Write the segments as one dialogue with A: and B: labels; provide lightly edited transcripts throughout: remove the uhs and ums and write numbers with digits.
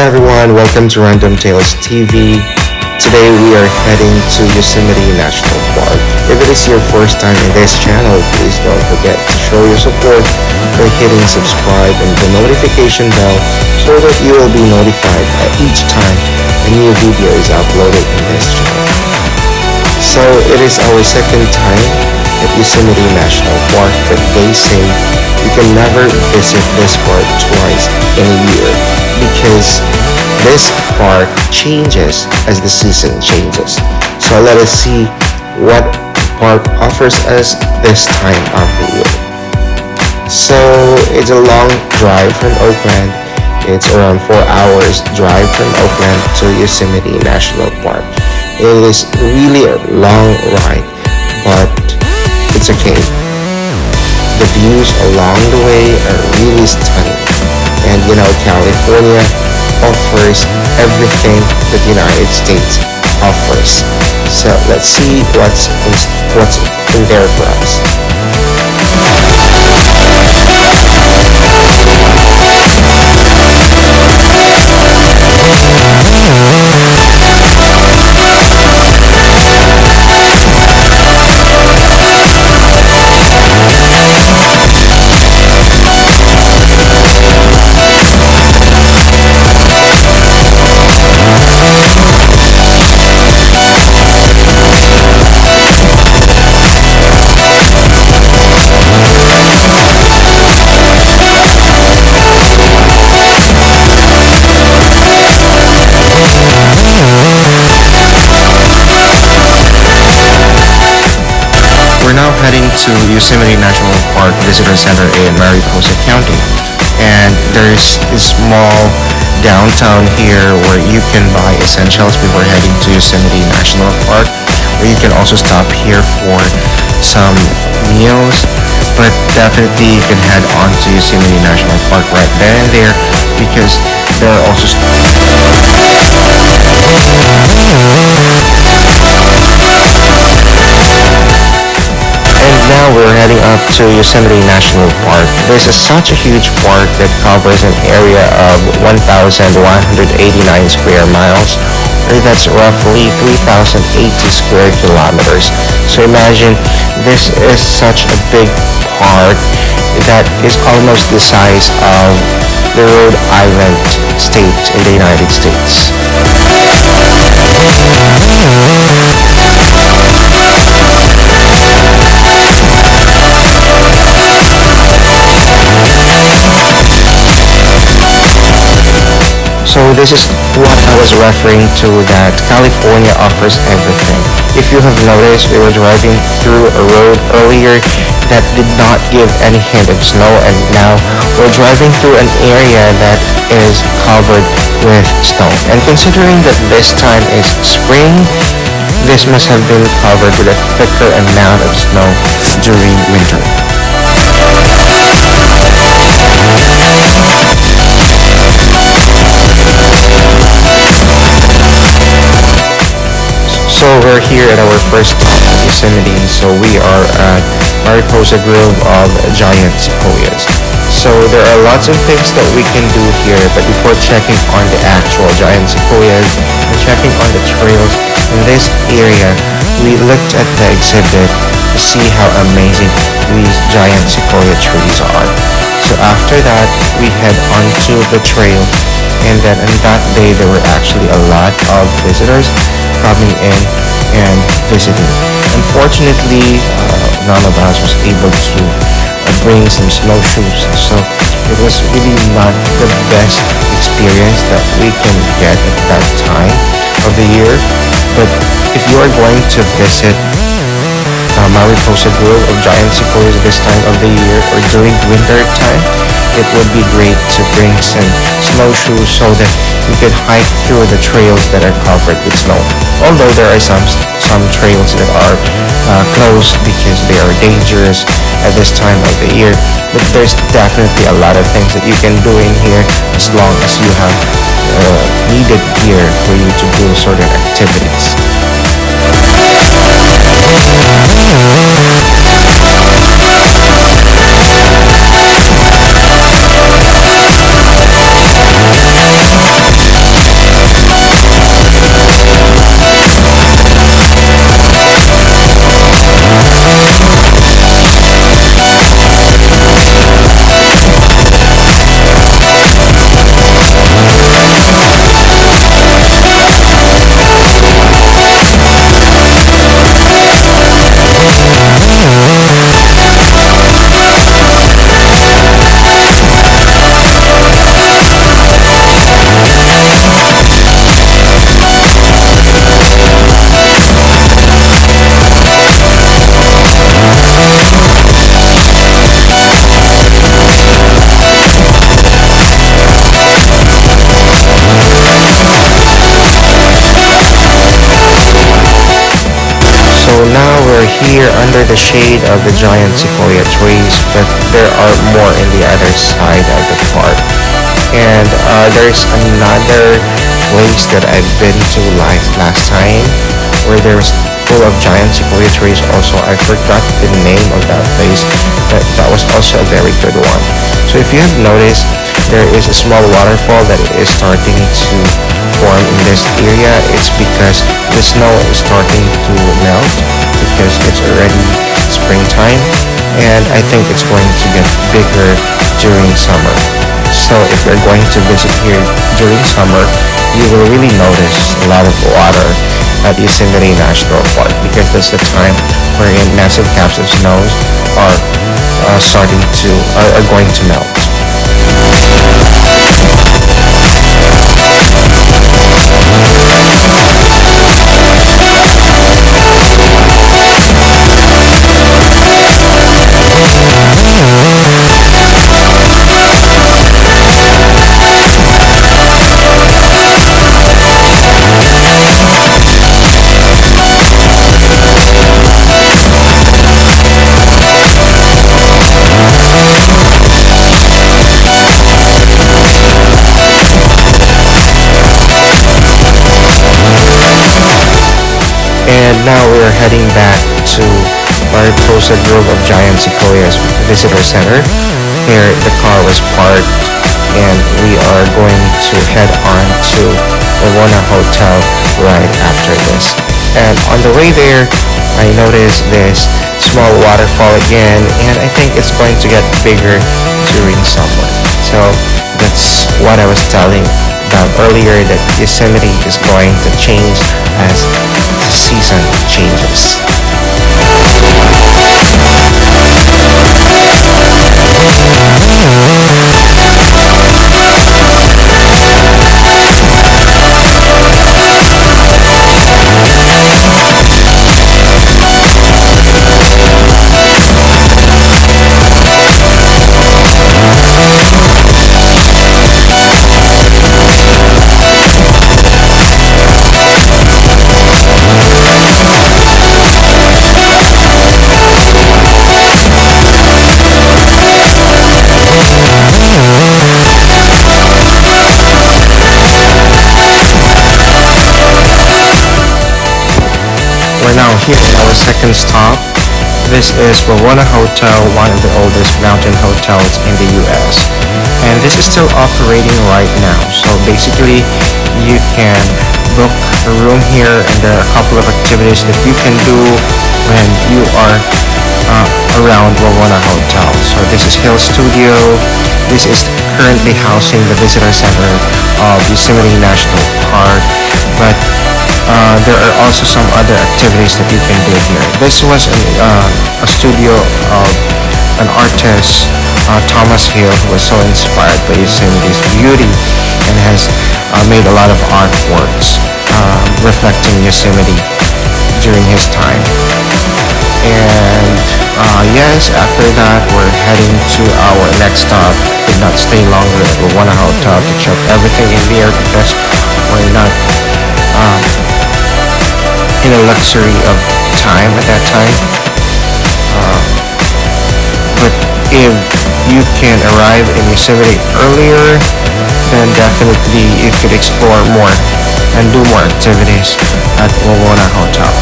A: everyone, welcome to Randomtales TV. Today we are heading to Yosemite National Park. If it is your first time in this channel, please don't forget to show your support by hitting subscribe and the notification bell so that you will be notified at each time a new video is uploaded in this channel. So it is our second time at Yosemite National Park, but they say you can never visit this park twice in a year because this park changes as the season changes. So let us see what the park offers us this time of the year. So it's a long drive from Oakland. It's around 4 hours drive from Oakland to Yosemite National Park. It is really a long ride, but it's okay. The views along the way are really stunning. And California offers everything that the United States offers. So let's see what's in there for us. We're now heading to Yosemite National Park Visitor Center in Mariposa County, and there's a small downtown here where you can buy essentials before heading to Yosemite National Park, or you can also stop here for some meals, but definitely you can head on to Yosemite National Park right then and there because there are also now we're heading up to Yosemite National Park. This is such a huge park that covers an area of 1,189 square miles, or that's roughly 3,080 square kilometers. So imagine, this is such a big park that is almost the size of the Rhode Island state in the United States. So this is what I was referring to, that California offers everything. If you have noticed, we were driving through a road earlier that did not give any hint of snow, and now we're driving through an area that is covered with snow. And considering that this time is spring, this must have been covered with a thicker amount of snow during winter. So we're here at our first stop at Yosemite. So we are at Mariposa Grove of Giant Sequoias. So there are lots of things that we can do here, but before checking on the actual giant sequoias and checking on the trails in this area, we looked at the exhibit to see how amazing these giant sequoia trees are. So after that, we head onto the trail, and then on that day there were actually a lot of visitors coming in and visiting. Unfortunately, none of us was able to bring some snowshoes, so it was really not the best experience that we can get at that time of the year. But if you are going to visit Mariposa Grove of Giant Sequoias this time of the year or during winter time, it would be great to bring some snowshoes so that you could hike through the trails that are covered with snow. Although there are some trails that are closed because they are dangerous at this time of the year, but there's definitely a lot of things that you can do in here as long as you have needed gear for you to do certain activities. under the shade of the giant sequoia trees, but there are more in the other side of the park. And there's another place that I've been to last time where there's full of giant sequoia trees also. I forgot the name of that place, but that was also a very good one. So if you have noticed, there is a small waterfall that is starting to form in this area. It's because the snow is starting to melt because it's already springtime, and I think it's going to get bigger during summer. So if you're going to visit here during summer, you will really notice a lot of water at Yosemite National Park because that's the time wherein massive caps of snows are are going to melt. And now we are heading back to Mariposa Grove of Giant Sequoias Visitor Center. Here the car was parked and we are going to head on to Wawona Hotel right after this. And on the way there, I noticed this small waterfall again, and I think it's going to get bigger during summer. So that's what I was telling about earlier, that Yosemite is going to change as the season changes. We're now here at our second stop. This is Wawona Hotel, one of the oldest mountain hotels in the US. And this is still operating right now. So basically, you can book a room here, and there are a couple of activities that you can do when you are around Wawona Hotel. So this is Hill Studio. This is currently housing the visitor center of Yosemite National Park, but there are also some other activities that you can do here. This was a studio of an artist, Thomas Hill, who was so inspired by Yosemite's beauty and has made a lot of artworks reflecting Yosemite during his time. And yes, after that, we're heading to our next stop. Did not stay longer at Wawona Hotel to check everything in there because we're not in a luxury of time at that time. But if you can arrive in Yosemite earlier, then definitely you could explore more and do more activities at Wawona Hotel.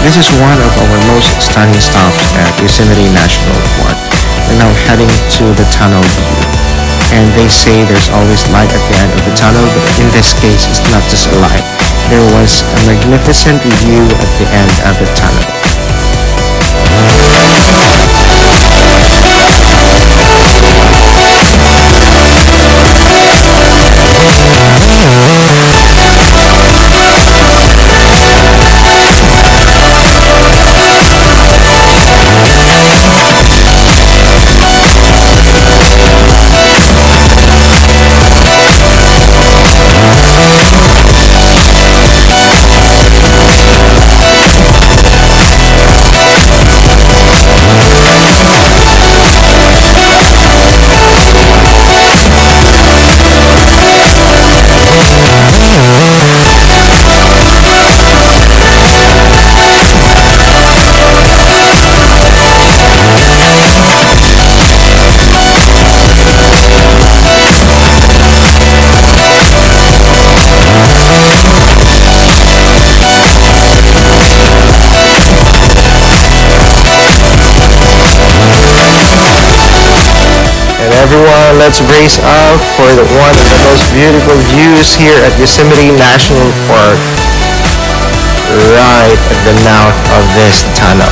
A: This is one of our most stunning stops at Yosemite National Park. We're now heading to the tunnel view. And they say there's always light at the end of the tunnel, but in this case, it's not just a light. There was a magnificent view at the end of the tunnel. And everyone, let's brace up for one of the most beautiful views here at Yosemite National Park, right at the mouth of this tunnel.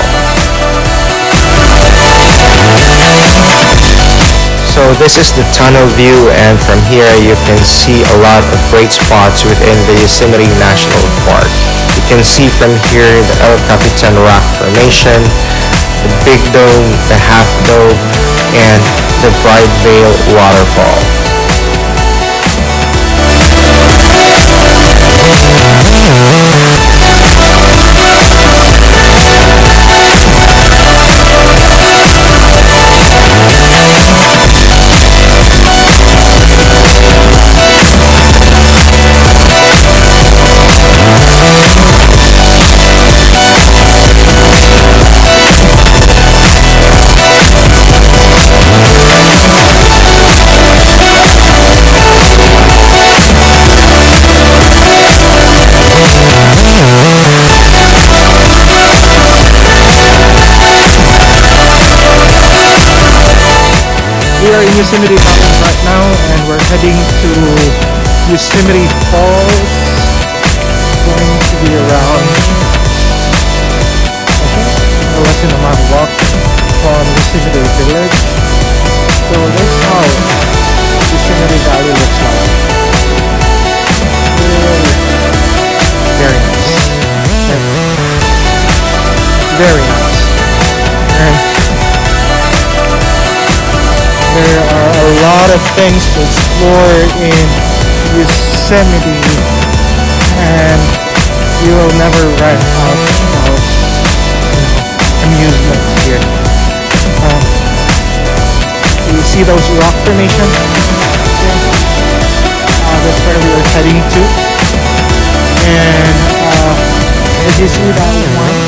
A: So this is the tunnel view, and from here you can see a lot of great spots within the Yosemite National Park. You can see from here the El Capitan Rock Formation, the Big Dome, the Half Dome, and the Bright Vale Waterfall.
B: We are in Yosemite Valley right now, and we're heading to Yosemite Falls. Going to be around, I think, a less than a mile walk from Yosemite Village. So that's how Yosemite Valley looks like. Really very nice. It's very nice. And there are a lot of things to explore in Yosemite, and you will never run out of amusement here. You see those rock formations? That's where we are heading to. And as you see that one,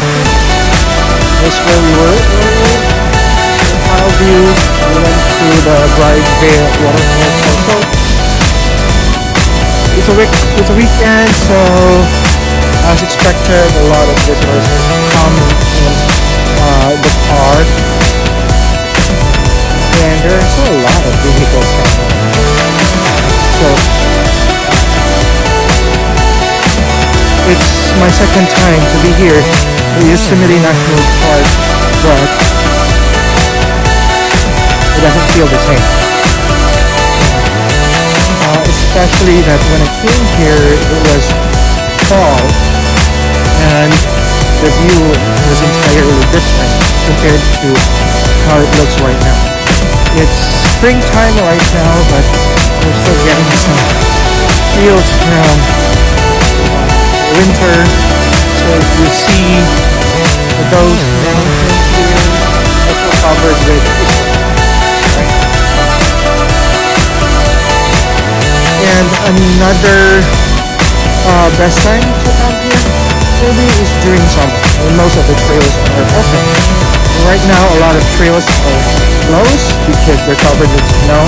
B: that's where we were earlier. Mile view. We went to the Bright Vale Waterfalls also. It's a weekend, so as expected, a lot of visitors will come in the park, and there's a lot of vehicles traveling. So it's my second time to be here at Yosemite National Park, but it doesn't feel the same. Especially that when I came here, it was fall, and the view was entirely different compared to how it looks right now. It's springtime right now, but we're still getting some feels from winter. So you see those mountains here, also covered with snow. And another best time to come here maybe is during summer when most of the trails are open. Right now a lot of trails are closed because they're covered with snow.